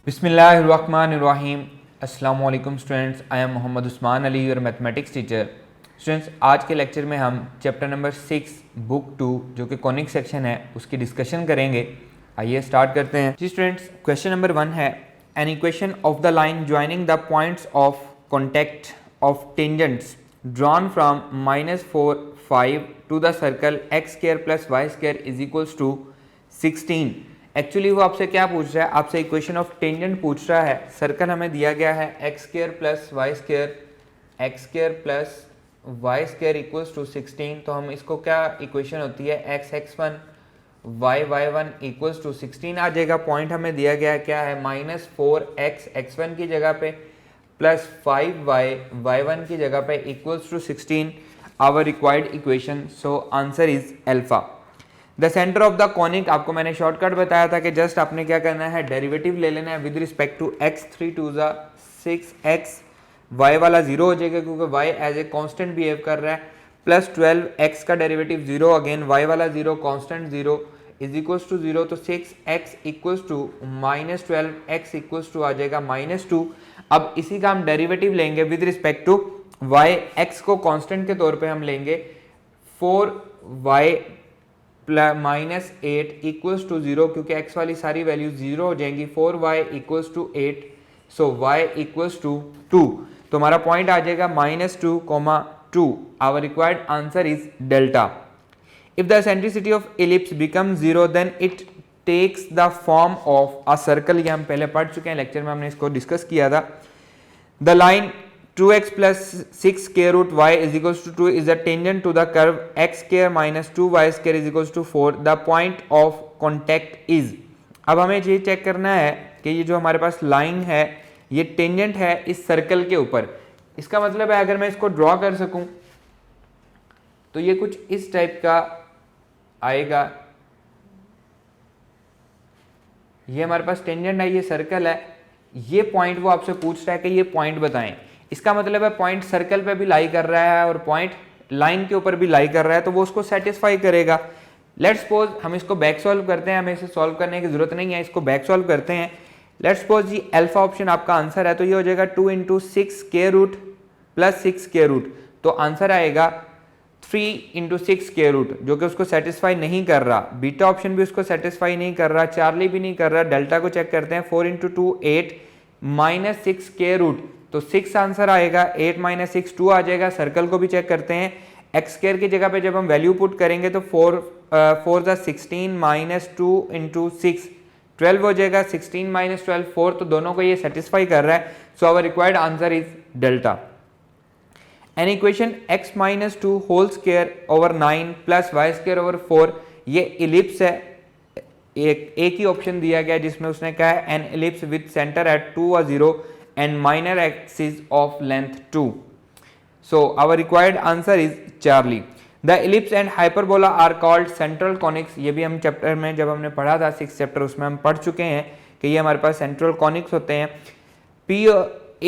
बिस्मिल्लाहिर्रहमानिर्रहीम। अस्सलाम वालेकुम students, I am Mohammad Usman Ali, your mathematics teacher. Students, आज के लेक्चर में हम चैप्टर नंबर 6 बुक 2 जो कि कॉनिक सेक्शन है उसकी डिस्कशन करेंगे। आइए स्टार्ट करते हैं। जी स्टूडेंट्स, क्वेश्चन नंबर 1 है an equation of the line joining the points of contact of tangents drawn from -4 5 to the circle x square plus y square is equals to 16। Actually वो आपसे क्या पूछ रहा है, आपसे इक्वेशन ऑफ टेंजेंट पूछ रहा है। सर्कल हमें दिया गया है x square plus y square equals to 16। तो हम इसको क्या इक्वेशन होती है, x x one y one equals to 16 आ जाएगा। पॉइंट हमें दिया गया है क्या है, -4x x1 की जगह पे प्लस 5y y1 की जगह पे equals to 16 our required equation. So answer is alpha. The centre of the conic, आपको मैंने शॉर्टकट बताया था कि जस्ट आपने क्या करना है, डेरिवेटिव ले लेना है with respect to x। 3 2 6x, y वाला 0 हो जाएगा क्योंकि y as a constant behave कर रहा है, प्लस 12x का डेरिवेटिव 0 अगेन y वाला 0 कांस्टेंट 0 इज इक्वल्स टू 0। तो 6x equals to -12x equals to आ जाएगा -2। अब इसी का हम डेरिवेटिव लेंगे with respect to y। x को कांस्टेंट के तौर पे हम लेंगे 4y -8 इक्वल्स टू 0 क्योंकि x वाली सारी वैल्यू 0 हो जाएंगी। 4y equals to 8, so y equals to 2। तो हमारा पॉइंट आ जाएगा -2, our required answer is delta. If the eccentricity of ellipse become 0 then it takes the form of a circle. ये हम पहले पढ़ चुके हैं, लेक्चर में हमने इसको डिस्कस किया था। The line 2x plus 6 square root y is equals to 2 is the tangent to the curve x square minus 2y square is equals to 4. The point of contact is, अब हमें ये check करना है कि ये जो हमारे पास लाइन है ये टेंजेंट है इस सर्कल के ऊपर। इसका मतलब है अगर मैं इसको ड्रॉ कर सकूं तो ये कुछ इस टाइप का आएगा। ये हमारे पास टेंजेंट है, ये सर्कल है, ये पॉइंट वो आपसे पूछ रहा है कि ये पॉइंट बताएं। इसका मतलब है पॉइंट सर्कल पे भी लाई कर रहा है और पॉइंट लाइन के ऊपर भी लाई कर रहा है, तो वो उसको सेटिस्फाई करेगा। लेट्स सपोज हम इसको बैक सॉल्व करते हैं, हमें इसे सॉल्व करने की जरूरत नहीं है, इसको बैक सॉल्व करते हैं। लेट्स सपोज जी अल्फा ऑप्शन आपका आंसर है, तो ये हो जाएगा 2 × 6 square root plus 6 square root, तो आंसर आएगा 3 × 6 स्क्वायर रूट, जो कि उसको सेटिस्फाई नहीं कर रहा। बीटा ऑप्शन भी उसको सेटिस्फाई नहीं कर रहा, चार्ली भी नहीं कर रहा। डेल्टा को चेक करते हैं, 4 × 2 8 -6 स्क्वायर रूट, तो 6 आंसर आएगा। 8 - 6 2 आ जाएगा। सर्कल को भी चेक करते हैं, एक्स स्क्वायर की जगह पे जब हम वैल्यू पुट करेंगे तो 4 × 16 -2 × 6 12 हो जाएगा। 16 - 12 4, तो दोनों को ये सेटिस्फाई कर रहा है। So our required answer is delta. An equation x - 2 whole square over 9 plus y square over 4, ये इलिप्स है। एक ही ऑप्शन दिया गया जिसमें उसने कहा है N ellipse with centre at 2 और 0 and minor axis of length 2. So our required answer is Charlie. The ellipse and hyperbola are called central conics. ये भी हम चैप्टर में जब हमने पढ़ा था 6th चैप्टर, उसमें हम पढ़ चुके हैं कि ये हमारे पास सेंट्रल कॉनिक्स होते हैं। P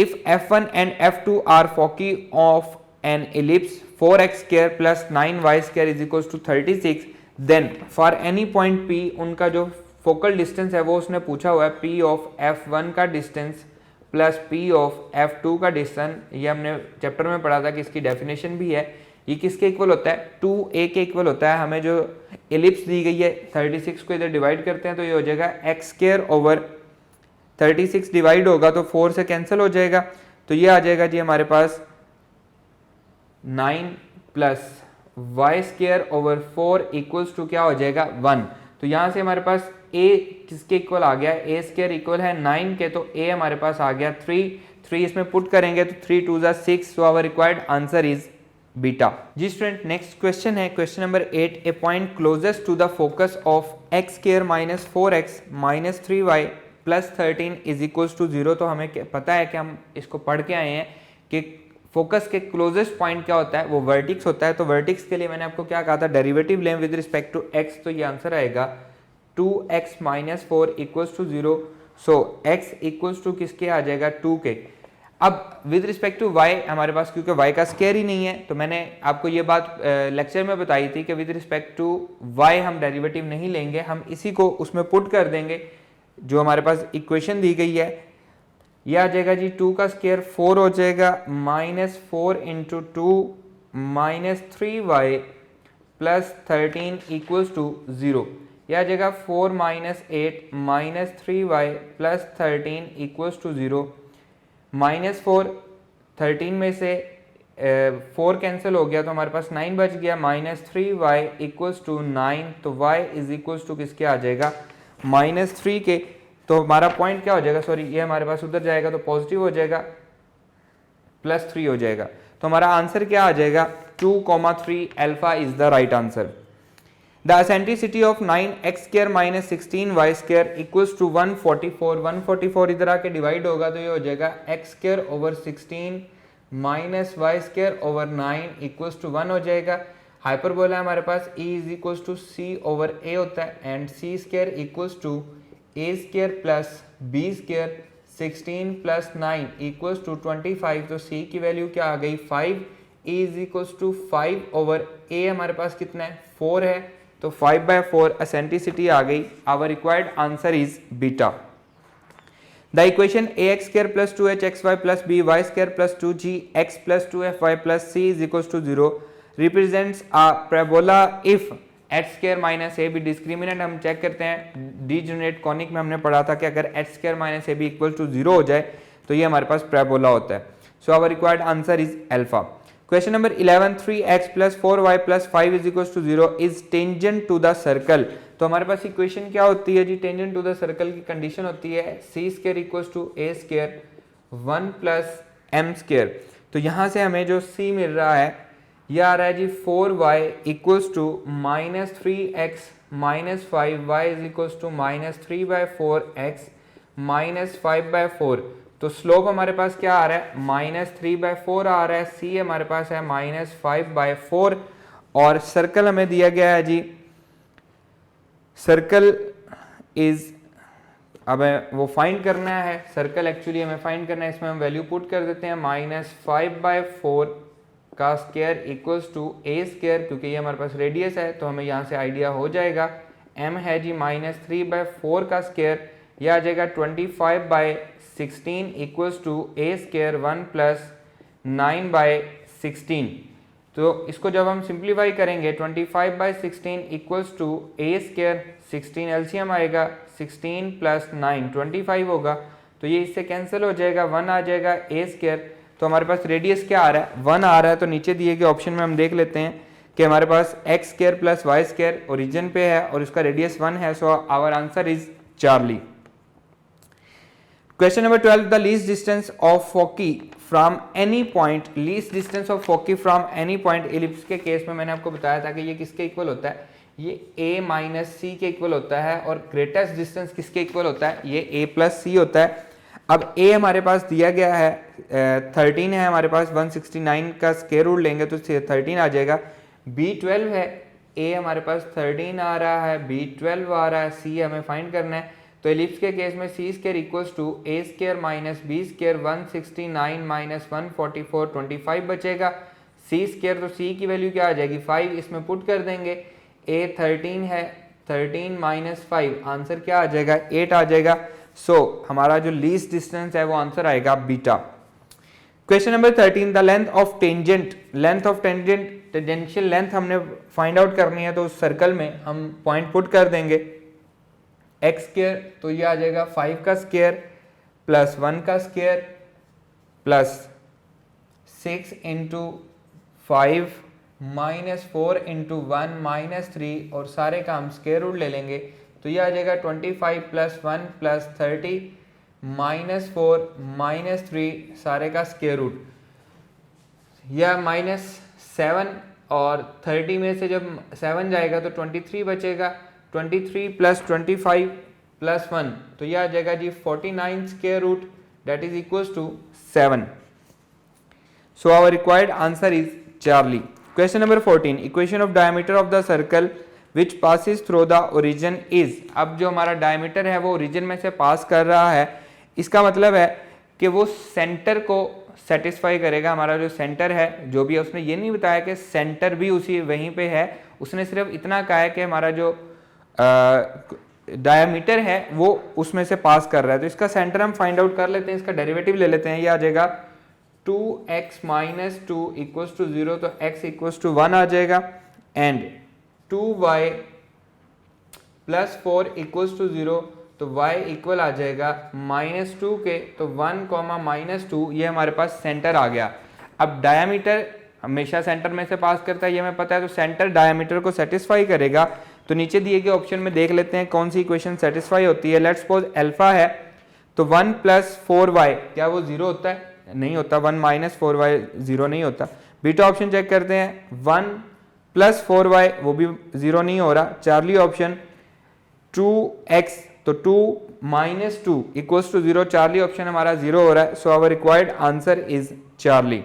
if f1 and f2 are foci of an ellipse 4x square plus 9y square is equals to 36, then for any point P उनका जो फोकल डिस्टेंस है वो उसने पूछा हुआ है P of f1 का distance plus P of F2 का डिस्टेंस। ये हमने चैप्टर में पढ़ा था कि इसकी डेफिनेशन भी है। ये किसके इक्वल होता है, 2a के इक्वल होता है। हमें जो एलिप्स दी गई है 36 को इधर डिवाइड करते हैं तो ये हो जाएगा x स्क्वायर ओवर 36 डिवाइड होगा तो 4 से कैंसिल हो जाएगा, तो ये आ जाएगा जी हमारे पास 9 plus y square over 4 equals to क्या हो जाएगा 1। तो यहाँ से हमारे पास a किसके इक्वल आ गया, a स्क्वायर इक्वल है 9 के, तो a हमारे पास आ गया 3 इसमें पुट करेंगे तो 3 × 2 = 6, so our required answer is beta. जी स्टूडेंट, नेक्स्ट क्वेश्चन है question number 8। A point closest to the focus of x square - 4x - 3y plus 13 is equals to 0। तो हमें पता है कि हम इसको पढ़ के आए हैं कि फोकस के क्लोजेस्ट पॉइंट क्या होता है, वो वर्टिक्स होता है। तो वर्टिक्स के लिए मैंने आपको क्या कहा था, डेरिवेटिव लें विद रिस्पेक्ट टू x, तो ये आंसर आएगा 2x - 4 equals to 0। So x equals to किसके आ जाएगा 2 के। अब विद रिस्पेक्ट टू y हमारे पास क्योंकि y का स्क्वायर ही नहीं है, तो मैंने आपको ये बात लेक्चर में बताई थी कि विद रिस्पेक्ट टू y हम डेरिवेटिव नहीं लेंगे, हम इसी को उसमें पुट कर देंगे। जो हमारे पास इक्वेशन दी गई है, यह आ जाएगा जी 2 का स्क्वायर 4 हो जाएगा, -4 into 2 -3y plus 13 equals to 0। यह आ जाएगा 4 -8 -3y प्लस 13 इक्वल्स टू 0। -4 13 में से 4 कैंसिल हो गया तो हमारे पास 9 बच गया, -3y इक्वल्स टू 9। तो y इज इक्वल्स टू किसके आ जाएगा, -3 के। तो हमारा पॉइंट क्या हो जाएगा, सॉरी ये हमारे पास उधर जाएगा तो पॉजिटिव हो जाएगा, +3 हो जाएगा। तो हमारा आंसर क्या आ जाएगा, 2,3 alpha is the right answer. The eccentricity of 9x² - 16y² equals to 144। 144 इधर आके डिवाइड होगा तो ये हो जाएगा x² over 16 -y² over 9 equals to 1 हो जाएगा। हाइपरबोला है हमारे पास, e is equals to c over a होता है, and c² equals to a² plus b²। 16 plus 9 equals to 25। तो c की वैल्यू क्या आ गई, 5। e is equals to 5 over a हमारे पास कितना है, 4 है, तो 5/4 एसेंट्रिसिटी आ गई। Our required answer is beta. The equation ax² plus 2hxy plus by² plus 2gx plus 2fy plus c is equals to 0 represents a parabola if h² minus a b discriminant. हम check करते हैं, degenerate conic में हमने पढ़ा था कि अगर h² minus a b equal to 0 हो जाए तो ये हमारे पास पैराबोला होता है। So our required answer is alpha. Question number 11, 3x plus 4y plus 5 is equal to 0 is tangent to the circle. तो हमारे पास इक्वेशन क्या होती है जी, टेंजेंट टू द सर्कल की कंडीशन होती है c² equals to a² 1 plus m²। तो यहाँ से हमें जो c मिल रहा है यह आ रहा है जी 4y equals to -3x minus 5y is equals to -3/4x minus 5/4। तो स्लोप हमारे पास क्या आ रहा है, -3/4 आ रहा है। c हमारे पास है -5/4 और सर्कल हमें दिया गया है जी, सर्कल इज, अब वो फाइंड करना है, सर्कल एक्चुअली हमें फाइंड करना है। इसमें हम वैल्यू पुट कर देते हैं, -5/4 का स्क्वायर इक्वल्स टू a², क्योंकि ये हमारे पास रेडियस है तो हमें यहाँ से आइडिया हो जाएगा। m है जी -3/4 का स्क्वायर, यह आ जाएगा 25/16 इक्वल्स टू a² 1 प्लस 9/16। तो इसको जब हम सिंप्लीफाई करेंगे 25/16 इक्वल्स टू a², 16 एलसीएम आएगा, 16 प्लस 9 25 होगा, तो ये इससे कैंसिल हो जाएगा, 1 आ जाएगा a²। तो हमारे पास रेडियस क्या आ रहा है, 1 आ रहा है। तो नीचे दिए गए ऑप्शन में हम देख लेते हैं कि हमारे पास x² प्लस y² ओरिजिन पे है और उसका रेडियस 1 है। So our answer is charlie. Question number 12, the least distance of foci from any point. Least distance of foci from any point ellipse के केस में मैंने आपको बताया था कि ये किसके इक्वल होता है, ये a माइनस सी के इक्वल होता है। और ग्रेटेस्ट डिस्टेंस किसके इक्वल होता है, ये a प्लस सी होता है। अब a हमारे पास दिया गया है 13 है हमारे पास, 169 का स्क्वायर रूट लेंगे तो 13 आ जाएगा। b 12 है, a हमारे पास 13 आ रहा है, b 12 आ रहा है, c हमें फाइंड करना है। तो एलिप्स के केस में c² equals to a² minus b² 169 minus 144 25 बचेगा। c² तो c की वैल्यू क्या आ जाएगी, 5, इसमें पुट कर देंगे। a 13 है, 13 माइनस 5, आंसर क्या आ जाएगा, 8 आ जाएगा। सो हमारा जो लीस्ट डिस्टेंस है वो आंसर आएगा beta. Question number 13, the length of tangent. Length of tangent, tangential length हमने फाइंड आउट करनी है, तो उस सर्कल में हम पॉइंट पुट कर देंगे। x², तो ये आ जाएगा 5 का स्क्वायर प्लस 1 का square plus 6 into 5 minus 4 into 1 minus 3, और सारे का हम स्क्वायर रूट ले लेंगे। तो ये आ जाएगा 25 प्लस 1 प्लस 30 माइनस 4 माइनस 3, सारे का स्क्वायर रूट। यह -7 और 30 में से जब 7 जाएगा तो 23 बचेगा। 23 प्लस 25 प्लस 1, तो यह आ जाएगा जी 49 square root, that is equals to 7। So our required answer is charlie. Question number 14, equation of diameter of the circle which passes through the origin is. अब जो हमारा डायमीटर है वो ओरिजिन में से पास कर रहा है, इसका मतलब है कि वो सेंटर को सेटिस्फाई करेगा। हमारा जो सेंटर है जो भी है, उसने ये नहीं बताया कि सेंटर भी उसी वहीं पे है, उसने सिर्फ इतना कहा है कि हमारा जो डायमीटर है वो उसमें से पास कर रहा है। तो इसका सेंटर हम फाइंड आउट कर लेते हैं, इसका डेरिवेटिव ले लेते हैं। ये आ जाएगा 2x माइनस 2 इक्वल्स टू 0, तो x इक्वल्स टू 1 आ जाएगा, and 2y plus 4 equals to 0, तो y इक्वल आ जाएगा -2 के, तो 1 -2, ये हमारे पास सेंटर आ गया। अब डायमीटर हमेशा सेंटर में से पास करता है, ये हमें पता है, तो सेंटर डायमीटर को सेटिस्फाई करेगा। तो नीचे दिए गए ऑप्शन में देख लेते हैं कौन सी इक्वेशन सेटिस्फाई होती है। लेट्स सपोज अल्फा है, तो 1 प्लस 4y क्या वो 0 होता है? नहीं होता। 1 माइनस 4y 0 नहीं होता। बीटा ऑप्शन चेक करते हैं, 1 प्लस 4y वो भी 0 नहीं हो रहा। चार्ली ऑप्शन 2x, तो 2 minus 2 equals to 0, charlie option हमारा 0 हो रहा है। So our required answer is charlie.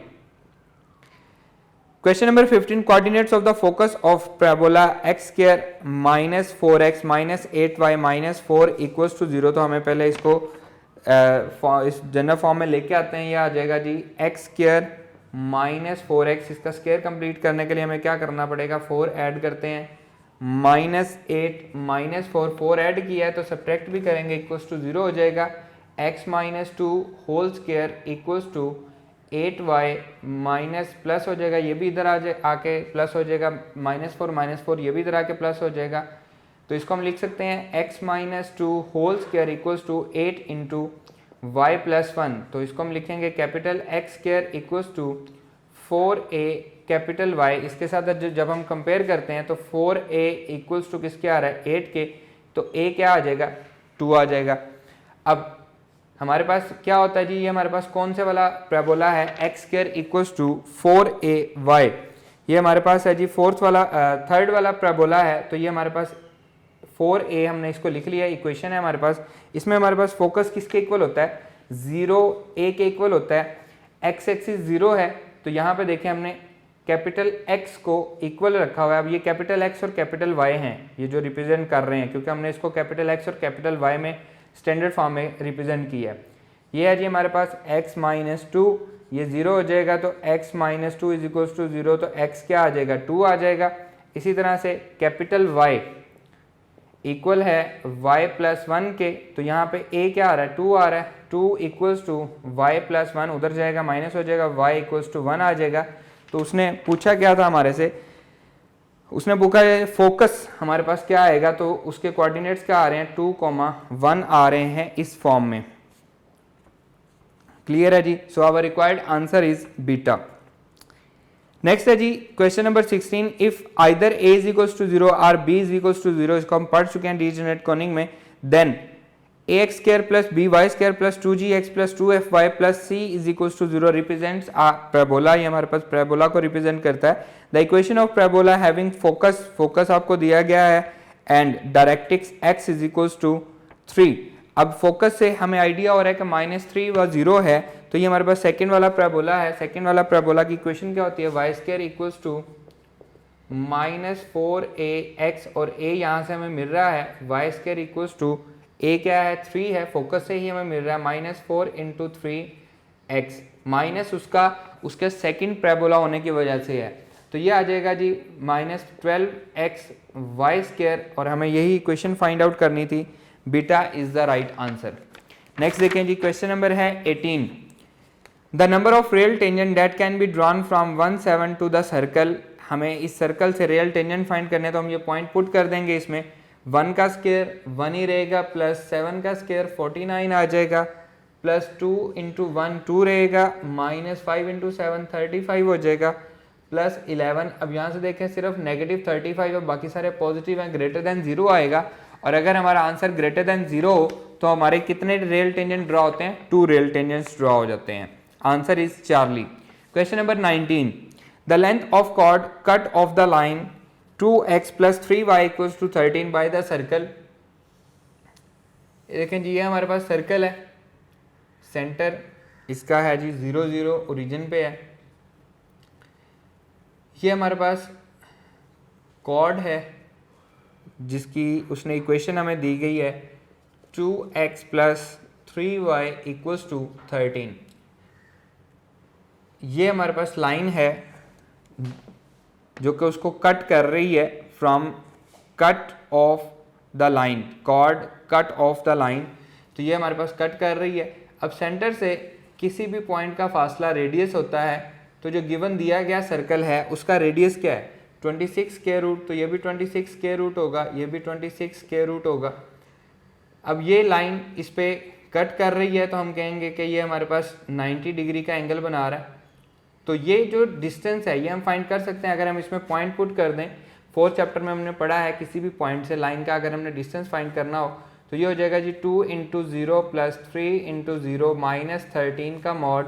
Question number 15, coordinates of the focus of parabola x square minus 4x minus 8y minus 4 equals to 0। तो हमें पहले इसको इस जनरल फॉर्म में लेके आते हैं। ये आ जाएगा जी x स्क्वायर माइनस 4x, इसका स्क्वायर कंप्लीट करने के लिए हमें क्या करना पड़ेगा, 4 ऐड करते हैं, माइनस 8 माइनस 4 ऐड किया है तो सब्ट्रैक्ट भी करेंगे, इक्वल्स टू 0 हो जाएगा। x minus 2 whole square equals to 8y minus plus हो जाएगा, ये भी इधर आके प्लस हो जाएगा, -4 ये भी इधर आके प्लस हो जाएगा। तो इसको हम लिख सकते हैं x minus 2 whole square equals to 8 into y plus 1। तो इसको हम लिखेंगे capital x square equals to 4a capital y। इसके साथ जब हम कंपेयर करते हैं तो 4a इक्वल्स टू किसके आ रहा है, 8 के, तो a क्या आ जाएगा, 2 आ जाएगा। अब हमारे पास क्या होता है जी, ये हमारे पास कौन से वाला पैराबोला है, x square equals to 4ay, ये हमारे पास है जी थर्ड वाला पैराबोला है। तो ये हमारे पास 4a, हमने इसको लिख लिया, इक्वेशन है हमारे पास। इसमें हमारे पास फोकस किसके इक्वल होता है, 0a के इक्वल होता है। x एक्सिस 0 है, तो यहाँ पे देखें हमने कैपिटल X को इक्वल रखा हुआ है। अब ये कैपिटल X और कैपिटल Y हैं, ये जो रिप्रेजेंट कर रहे हैं, क्योंकि हमने इसको कैपिटल X और कैपिटल Y में स्टैंडर्ड फॉर्म में रिप्रेजेंट किया है। ये है जी हमारे पास x माइनस 2, ये 0 हो जाएगा, तो x minus 2 is equals to 0, तो x क्या आ जाएगा, 2 आ जाएगा। इसी तरह से कैपिटल Y इक्वल है y प्लस 1 के, तो यहाँ पे a क्या आ रहा है, 2 आ रहा है, 2 इक्वल्स टू y प्लस 1, उधर जाएगा माइनस हो जाएगा, y इक्वल्स टू 1 आ जाएगा। तो उसने पूछा क्या था हमारे से, उसने पूछा फोकस हमारे पास क्या आएगा, तो उसके कोऑर्डिनेट्स क्या आ रहे हैं, 2,1 आ रहे हैं इस फॉर्म में। क्लियर है जी। So our required answer is beta. Next है जी question number 16, if either a is equals to 0 और b इज इक्वल्स टू 0, इसको हम पढ़ चुके हैं डिजनरेट कॉनिंग में, then ax square plus by square plus 2gx plus 2fy plus c is equals to 0 represents a parabola. ये हमारे पास पैराबोला को रिप्रेजेंट करता है। The equation of parabola having focus आपको दिया गया है, and directrix x is equals to 3। अब फोकस से हमें आइडिया हो रहा है कि -3 व 0 है, तो ये हमारे पास सेकंड वाला पैराबोला है। सेकंड वाला पैराबोला की इक्वेशन क्या होती है, y square equals to -4ax, और a यहाँ से हमें मिल रहा है, y square equals to a क्या है, 3 है, फोकस से ही हमें मिल रहा है -4 इंटू 3x, माइनस उसके सेकंड पैराबोला होने की वजह से है। तो ये आ जाएगा जी -12x y स्क्वायर, और हमें यही इक्वेशन फाइंड आउट करनी थी। Beta is the right answer. Next देखें जी क्वेश्चन नंबर है 18, the number of real tangent that can be drawn from 1 7 to the circle. हमें इस सर्कल से रियल टेंजेंट फाइंड करने, तो हम ये पॉइंट पुट कर देंगे इसमें। 1 का स्क्वायर 1 ही रहेगा, प्लस 7 का स्क्वायर 49 आ जाएगा, प्लस 2 इंटू 1 2 रहेगा, -5 इंटू 7 35 हो जाएगा, प्लस 11। अब यहाँ से देखें सिर्फ -35 और बाकी सारे पॉजिटिव हैं, ग्रेटर देन 0 आएगा। और अगर हमारा आंसर ग्रेटर देन 0 हो तो हमारे कितने रियल टेंजेंट ड्रॉ होते हैं, 2 रियल टेंजेंट्स ड्रॉ हो जाते हैं। Answer is charlie. Question number 19, the length of chord cut off the line 2x plus 3y equals to 13 by the circle. देखें जी ये हमारे पास सर्कल है, सेंटर इसका है जी 0 0 ओरिजिन पे है। ये हमारे पास कॉर्ड है जिसकी उसने इक्वेशन हमें दी गई है 2x plus 3y equals to 13। ये हमारे पास लाइन है जो कि उसको कट कर रही है from cut off the line, chord cut off the line, तो ये हमारे पास कट कर रही है। अब सेंटर से किसी भी पॉइंट का फासला रेडियस होता है, तो जो गिवन दिया गया सर्कल है उसका रेडियस क्या है 26 स्क्वायर रूट, तो ये भी 26 स्क्वायर रूट होगा, ये भी 26 स्क्वायर रूट होगा। अब ये लाइन इस पे कट कर रही है तो हम कहेंगे कि ये हमारे पास 90 डिग्री का एंगल बना रहा है। तो ये जो डिस्टेंस है ये हम फाइंड कर सकते हैं अगर हम इसमें पॉइंट पुट कर दें। 4th चैप्टर में हमने पढ़ा है किसी भी पॉइंट से लाइन का अगर हमने डिस्टेंस फाइंड करना हो तो ये हो जाएगा जी 2 × 0 + 3 × 0 - 13 का मॉड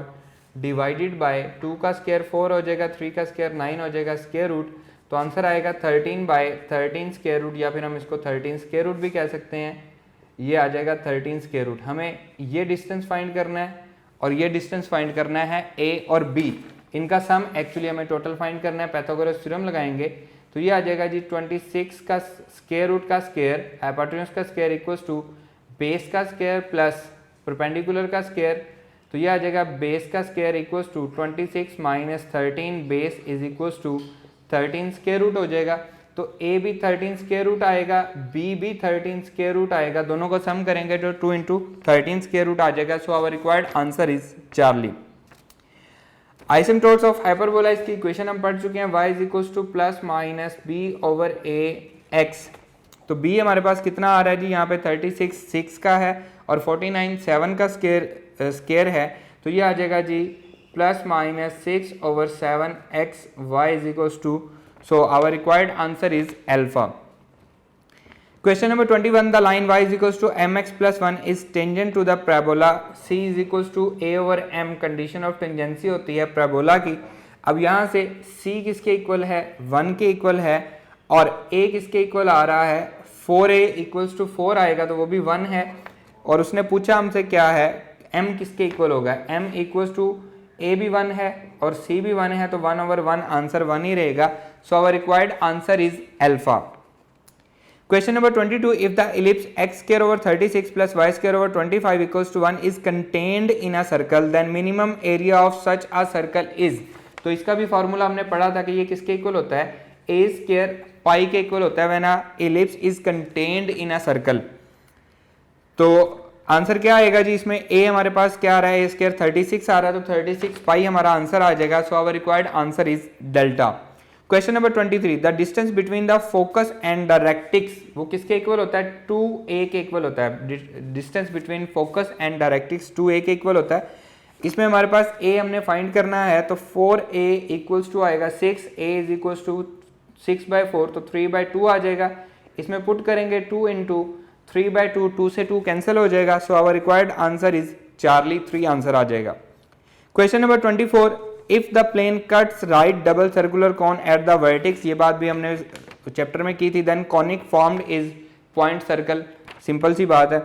डिवाइडेड बाय 2 का स्क्वायर 4 हो जाएगा, 3 का स्क्वायर 9 हो जाएगा स्क्वायर रूट, तो आंसर आएगा 13/13 स्क्वायर रूट, या फिर हम इसको 13 स्क्वायर रूट भी कह सकते हैं। ये आ जाएगा 13 स्क्वायर रूट। हमें ये डिस्टेंस फाइंड करना है और ये डिस्टेंस फाइंड करना है ए और बी, इनका सम एक्चुअली हमें टोटल फाइंड करना है। पाइथागोरस थ्योरम लगाएंगे तो ये आ जाएगा जी 26 का स्क्वायर रूट का स्क्वायर, हाइपोटेन्यूज का स्क्वायर इक्वल्स टू बेस का स्क्वायर प्लस परपेंडिकुलर का स्क्वायर, तो ये आ जाएगा बेस का square equals to 26 - 13 base is equals to 13 square root हो जाएगा। तो ए भी 13 स्क्वायर रूट आएगा, बी भी 13 स्क्वायर रूट आएगा, दोनों को सम करेंगे तो 2 × 13 स्क्वायर रूट आ जाएगा। So our required answer is Charlie. Asymptotes of hyperbola इसकी इक्वेशन हम पढ़ चुके हैं, y = +- b/a(x). तो b हमारे पास कितना आ रहा है जी, यहाँ पे 36 6 का है और 49 7 का स्क्वायर है, तो ये आ जाएगा जी +-6/7x y = so our required answer is alpha. Question number 21, the line y = mx + 1 is tangent to the parabola c = a/m। Condition of tangency होती है parabola की। अब यहाँ से c किसके इक्वल है 1 के इक्वल है और a किसके इक्वल आ रहा है 4a = 4 आएगा, तो वो भी 1 है। और उसने पूछा हमसे क्या है m किसके इक्वल होगा, m = a भी 1 है और c भी 1 है, तो 1/1 आंसर 1 ही रहेगा। So our required answer is alpha. Question number 22, if the ellipse x² / 36 + y² / 25 = 1 is contained in a circle, then minimum area of such a circle is। तो इसका भी फॉर्मूला हमने पढ़ा था कि ये किसके इक्वल होता है a² पाई के इक्वल होता है when a ellipse is contained in a circle। तो आंसर क्या आएगा जी, इसमें a हमारे पास क्या आ रहा है a² 36 आ रहा है, तो 36 पाई हमारा आंसर आ जाएगा। So our required answer is delta. Question number 23, the distance between the focus and directrix वो किसके इक्वल होता है 2a के इक्वल होता है। Distance between focus and directrix 2a के इक्वल होता है। इसमें हमारे पास a हमने फाइंड करना है, तो 4a = आएगा 6, a = 6/4, तो 3/2 आ जाएगा। इसमें पुट करेंगे 2 × 3/2, 2 से 2 कैंसिल हो जाएगा। So our required answer is Charlie, 3 answer आ जाएगा। Question number 24, if the plane cuts right double circular cone at the vertex, ये बात भी हमने चैप्टर में की थी, then conic formed is point circle. Simple सी बात है।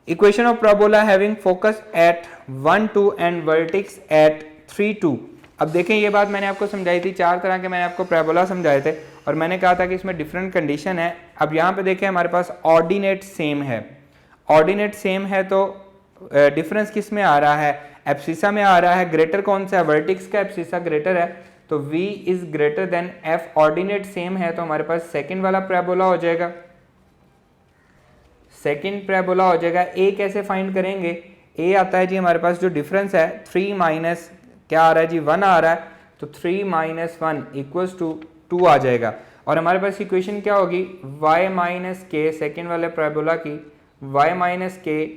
Equation of parabola having focus at 1 2 and vertex at 3 2। अब देखें ये बात मैंने आपको समझाई थी, 4 तरह के मैंने आपको पैराबोला समझाए थे और मैंने कहा था कि इसमें डिफरेंट कंडीशन है। अब यहाँ पे देखें हमारे पास ऑर्डिनेट सेम है, ऑर्डिनेट सेम है तो डिफरेंस किस में आ रहा है एब्सिसा में आ रहा है। ग्रेटर कौन सा है वर्टेक्स का, एब्सिसा ग्रेटर है, तो v is greater then f। Ordinate same है तो हमारे पास सेकंड वाला पैराबोला हो जाएगा, सेकंड पैराबोला हो जाएगा। a कैसे फाइंड करेंगे, a आता है जी हमारे पास जो डिफरेंस है 3 माइनस क्या आ रहा है जी 1 आ रहा है, तो 3 - 1 = 2 आ जाएगा। और हमारे पास इक्वेशन क्या होगी y - k सेकंड वाले पैराबोला की y - k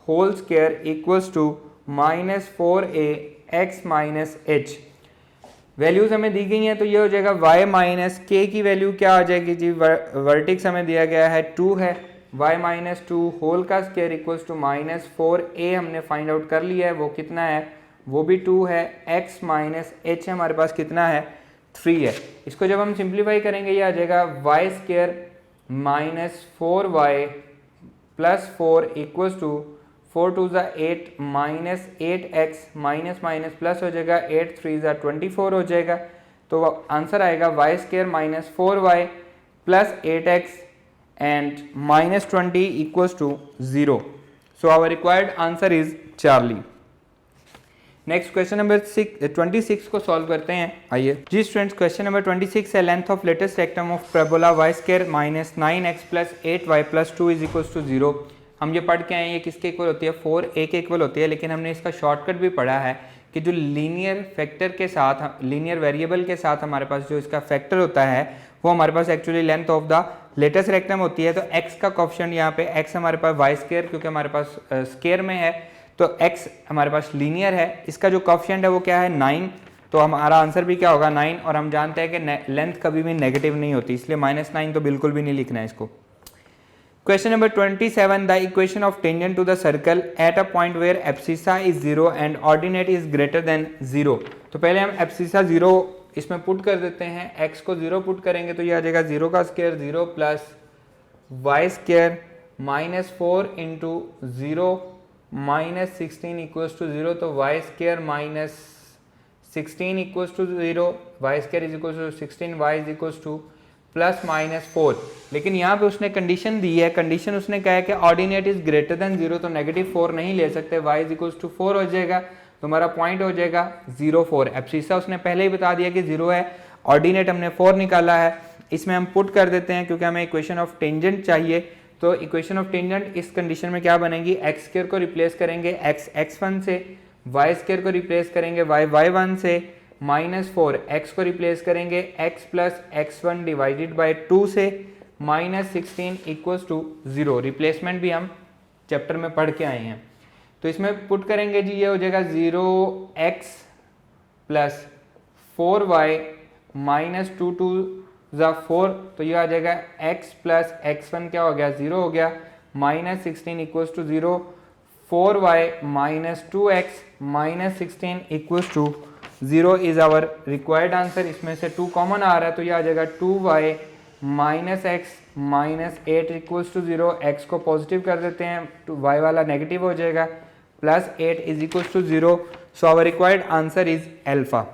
whole square equals to -4a x - h। Values हमें दी गई हैं तो ये हो जाएगा y - k की वैल्यू क्या आ जाएगी जी, वर्टेक्स हमें दिया गया है 2 है, y - 2 होल का स्क्वायर इक्वल्स टू -4a हमने फाइंड आउट कर लिया है, वो कितना है वो भी 2 है, x - h हमारे पास कितना है 3 है। इसको जब हम सिंप्लीफाई करेंगे ये आ जाएगा y² - 4y + 4 equals to 4 2 8 -8x minus plus हो जाएगा 8 3 24 हो जाएगा। तो आंसर आएगा y² - 4y + 8x and -20 = 0। So our required answer is charlie. Next question number 26 को सॉल्व करते हैं। आइए जी स्टूडेंट्स, क्वेश्चन नंबर 26 है length of latus rectum of parabola y square minus 9x plus 8y plus 2 is equal to 0। हम ये पढ़ के आए हैं ये किसके इक्वल होती है, 4a के इक्वल होती है, लेकिन हमने इसका शॉर्टकट भी पढ़ा है कि जो लीनियर फैक्टर के साथ, लीनियर वेरिएबल के साथ हमारे पास जो इसका फैक्टर होता है वो हमारे पास actually length of the latus rectum होती है। तो x का कोएफिशिएंट यहाँ पे x हमारे पास वाई स्क्वायर, क्योंकि हमारे पास स्क्वायर में है तो x हमारे पास लीनियर है, इसका जो कोएफिशिएंट है वो क्या है 9, तो हमारा आंसर भी क्या होगा 9। और हम जानते हैं कि लेंथ कभी भी नेगेटिव नहीं होती, इसलिए -9 तो बिल्कुल भी नहीं लिखना है इसको। Question number 27, the equation of tangent to the circle at a point where abscissa is 0 and ordinate is greater than 0। तो पहले हम एब्सिसा 0 इसमें पुट कर देते हैं, x को 0 पुट करेंगे तो ये आ जाएगा 0 का square 0 plus y square minus 4 into 0 minus 16 equals to 0। तो y square minus 16 equals to 0, y square is equals to 16, y is equals to plus minus 4। लेकिन यहाँ पे उसने कंडीशन दी है, कंडीशन उसने कहा है कि ऑर्डिनेट इज ग्रेटर देन 0, तो नेगेटिव 4 नहीं ले सकते, y इज इक्वल्स टू 4 हो जाएगा, तो हमारा पॉइंट हो जाएगा 0 4। एब्सिसा उसने पहले ही बता दिया कि 0 है, ऑर्डिनेट हमने 4 निकाला है, इसमें हम पुट कर देते हैं क्योंकि हमें इक्वेशन ऑफ टेंजेंट चाहिए। तो इक्वेशन ऑफ टेंजेंट इस कंडीशन में क्या बनेगी, एक्स स्क्वायर को रिप्लेस करेंगे x x1 से, वाई स्क्वायर को रिप्लेस करेंगे y y1 से, -4 x को रिप्लेस करेंगे x plus x1 divided by 2 से, -16 इक्वल्स टू 0। रिप्लेसमेंट भी हम चैप्टर में पढ़ के आए हैं, तो इसमें पुट करेंगे जी, ये हो जाएगा 0x प्लस 4y माइनस 2 2 4, तो ये आ जाएगा x प्लस x1 क्या हो गया 0 हो गया, -16 equals to 0, 4y minus 2x minus 16 equals to 0 is our required answer. इसमें से 2 कॉमन आ रहा है तो ये आ जाएगा 2y minus x minus 8 equals to 0। x को पॉजिटिव कर देते हैं तो y वाला नेगेटिव हो जाएगा, plus 8 is equals to 0। So our required answer is alpha.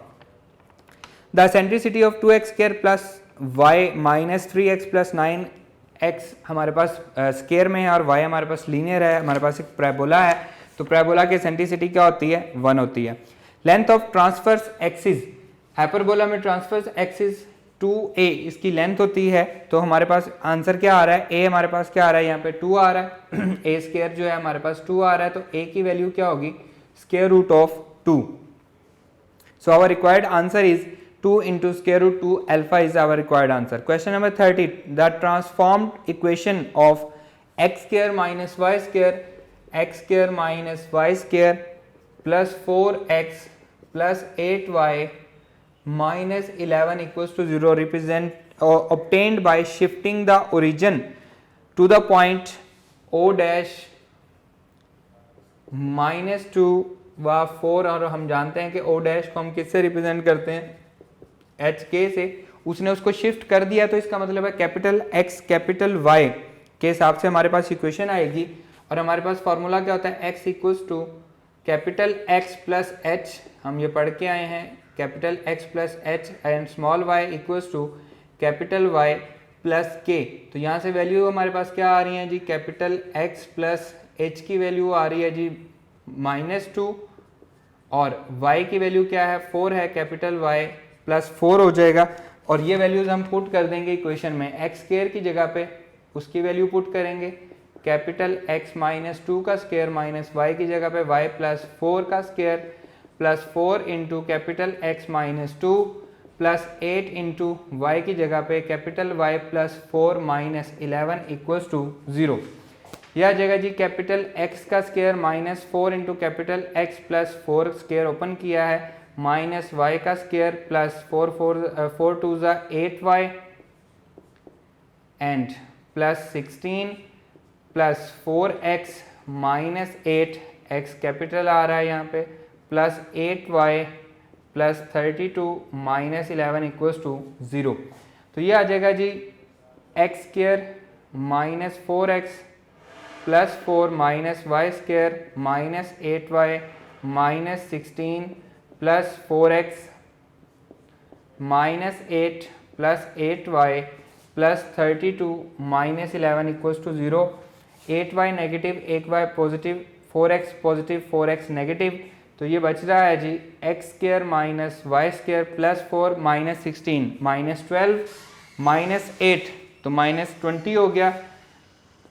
The eccentricity of 2x square plus y minus 3x plus 9x हमारे पास square में है और y हमारे पास लीनियर है, हमारे पास एक पैराबोला है, तो पैराबोला की सेंट्रिसिटी क्या होती है 1 होती है। Length of transverse axis, hyperbola में ट्रांसफर्स एक्सिस 2a इसकी लेंथ होती है, तो हमारे पास आंसर क्या आ रहा है, a हमारे पास क्या आ रहा है, यहाँ पे 2 आ रहा है a स्क्वायर जो है हमारे पास 2 आ रहा है, तो a की वैल्यू क्या होगी square root of 2। So our required answer is 2 into square root 2 alpha is our required answer. Question number 30, the transformed equation of x square minus y square minus y square plus 4x plus 8y minus 11 equals to 0 represent obtained by shifting the origin to the point o dash -2 व 4, और हम जानते हैं कि o dash को हम किससे represent करते हैं एच के से, उसने उसको शिफ्ट कर दिया, तो इसका मतलब है कैपिटल एक्स कैपिटल वाई के हिसाब से हमारे पास इक्वेशन आएगी। और हमारे पास फॉर्मूला क्या होता है, x equals to capital x plus h, हम ये पढ़ के आए हैं, capital x plus h and small y equals to capital Y plus k. तो यहाँ से वैल्यू हमारे पास क्या आ रही है जी, कैपिटल एक्स प्लस एच की वैल्यू आ रही है जी -2, और वाई की वैल्यू क्या है 4 है, कैपिटल वाई प्लस 4 हो जाएगा। और ये वैल्यूज हम पुट कर देंगे इक्वेशन में, एक्स स्क्वायर की जगह पे उसकी वैल्यू पुट करेंगे, कैपिटल एक्स माइनस 2 का स्क्वायर माइनस वाई की जगह पे वाई प्लस 4 का square plus 4 into capital X minus 2 plus 8 into Y की जगह पे capital Y plus 4 minus 11 equals to 0। यह जगह जी कैपिटल एक्स का square minus 4 into capital x plus 4 square open किया है, माइनस वाई का square plus 4 2 8y and plus 16 plus 4x minus 8x capital आ रहा है यहाँ पे, plus 8y plus 32 minus 11 equals to 0। तो ये आ जाएगा जी X square minus 4x plus 4 minus Y square minus 8y minus 16 plus 4x minus 8 plus 8y plus 32 minus 11 equals to 0। 8y negative, 1y positive, 4x positive, 4x negative, तो ये बच रहा है जी X square minus Y square plus 4 minus 16 minus 12 minus 8 तो minus 20 हो गया,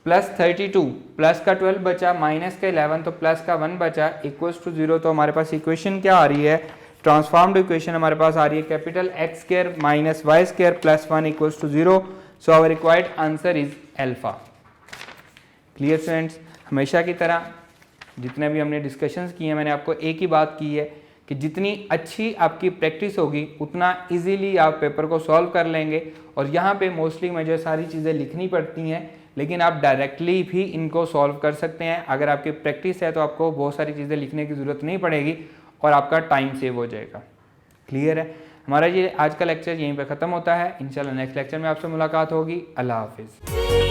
plus 32 plus का 12 बचा, माइनस का 11 तो प्लस का 1 बचा, इक्वल्स टू 0। तो हमारे पास इक्वेशन क्या आ रही है, ट्रांसफॉर्म्ड इक्वेशन हमारे पास आ रही है capital x square minus Y square plus 1 equals to 0। So our required answer is alpha. Clear students, हमेशा की तरह जितने भी हमने डिस्कशंस किए हैं मैंने आपको एक ही बात की है कि जितनी अच्छी आपकी प्रैक्टिस होगी उतना इजीली आप पेपर को सॉल्व कर लेंगे। और यहाँ पे मोस्टली मुझे सारी चीज़ें लिखनी पड़ती हैं, लेकिन आप डायरेक्टली भी इनको सॉल्व कर सकते हैं। अगर आपकी प्रैक्टिस है तो आपको बहुत सारी चीज़ें लिखने की ज़रूरत नहीं पड़ेगी और आपका टाइम सेव हो जाएगा। क्लियर है, हमारा ये आज का लेक्चर यहीं पे ख़त्म होता है। इंशाल्लाह नेक्स्ट लेक्चर में आपसे मुलाकात होगी। अल्लाह हाफिज़।